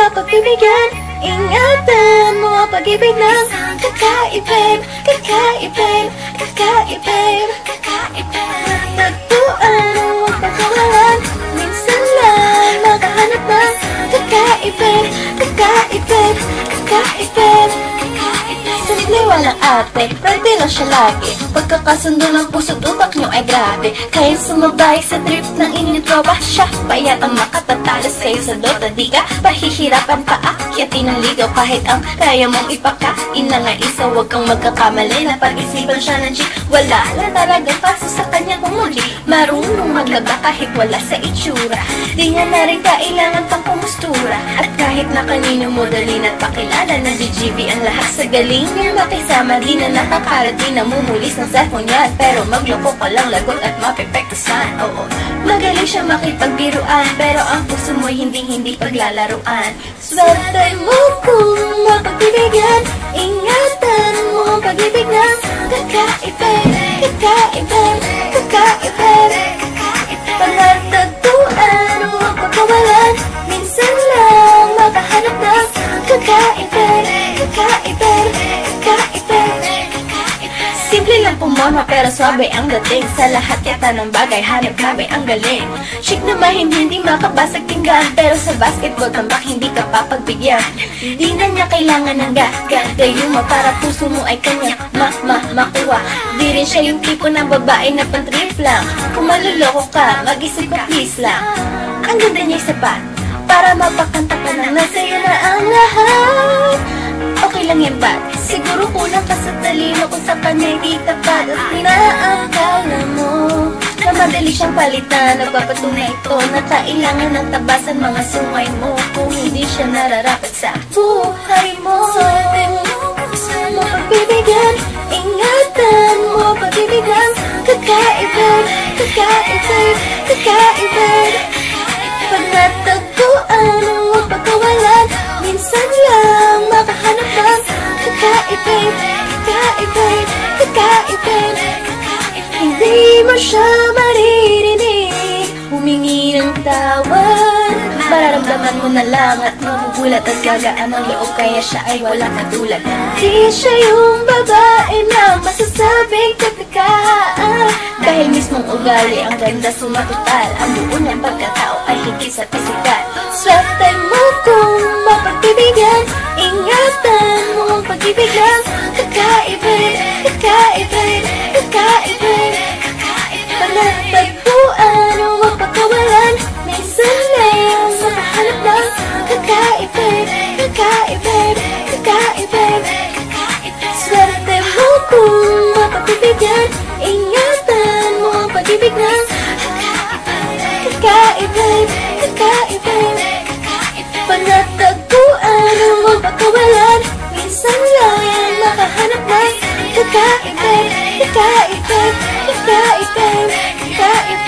mapagbibigyan. Ingatan mo ang pag-ibig ng kakaibig, kakaibig, kakaibig. Tagpuan mo ang pagkawalan, minsan lang makahanap ng kakaibig, kakaibig, kakaibig. Simple walang ate, pwede lang siya lagi. Pagkakasundo ng puso't utak nyo ay grabe. Kaya sumabay sa trip ng inyong tropa. Siya pa yatang makatatalas kayo sa Dota. Di ka pahihirapan pa akyatin ng ligaw. Kahit ang kaya mong ipakain na nga isa. Huwag kang magkakamali na pag-isipan siya ng chick. Wala na talagang paso sa kanya kung muli. Marunong maglaba kahit wala sa itsura. Di nga na rin kailangan pang kumustura. At kahit na kanino mo dalhin at pakilala na GGV ang lahat sa galing niya makisama. Di na nakakalat, di na mumulis ng cellphone yan. Pero magloko ka lang lagot at mapepektusan. Oo, magaling siya makipagbiruan, pero ang puso mo'y hindi paglalaruan. Swerte mo kung mapagbibigyan. Ingatan mo ang pag-ibig ng kakaibig, kakaibig, kakaibig. Panatagpuan mo ang pagkawalan, minsan lang makahanap ng kakaibig, kakaibig, kakaibig. Simple lang pumorma pero swabe ang dating. Sa lahat yata ng bagay hanap namin ang galing. Chick na mahindi, hindi makabasag tinggan. Pero sa basketball tambak hindi ka papagbigyan. Di na niya kailangan ng gagayuma para puso mo ay kanya makuha. Di rin siya yung tipo ng babae na pantrip lang. Kung maluloko ka, mag-isip ka please lang. Ang ganda niya sapat para mapakanta ka nang nasa'yo na ang lahat. Okay lang yan ba? Siguro kulang ka sa talino kung sa kanya hindi tapat. At inaakala mo na madali siyang palitan. Nagpapatunay ito na kailangan ng tabasan mga sungay mo. Kung hindi siya nararapat sa buhay mo. Mapagbibigyan, ingatan mo pag-ibigyan. Kakaibig, kakaibig, kakaibig. Pag natagpuan mo pagkawalan, minsan lang makahanap ng kakaibig, kakaibig, kakaibig. Hindi mo siya maririnig, humingi ng tawad. Mararamdaman mo na lang at magugulat at gagaan ang loob. Kaya siya ay wala katulad. Di siya yung babae na masasabing kapikahaan. Dahil mismong ugali ang ganda sumatutal. Ang buo ng pagkatao ay higit sa pisikal. Swerte mo kung mapagbibigyan. Ingatan mo ang pag-ibig ng kakaibig, kakaibig, kakaibig. Panatagpuan o mapagkawalan, minsan lang makahanap ng kakaibig, kakaibig, kakaibig. Swerte mo kung mapagbibigyan. Ingatan mo ang pag-ibig ng kakaibig, kakaibig. Panatagpuan o mapagkawalan, minsan lang makahanap ng kakaibig, kakaibig, kakaibig, kakaibig.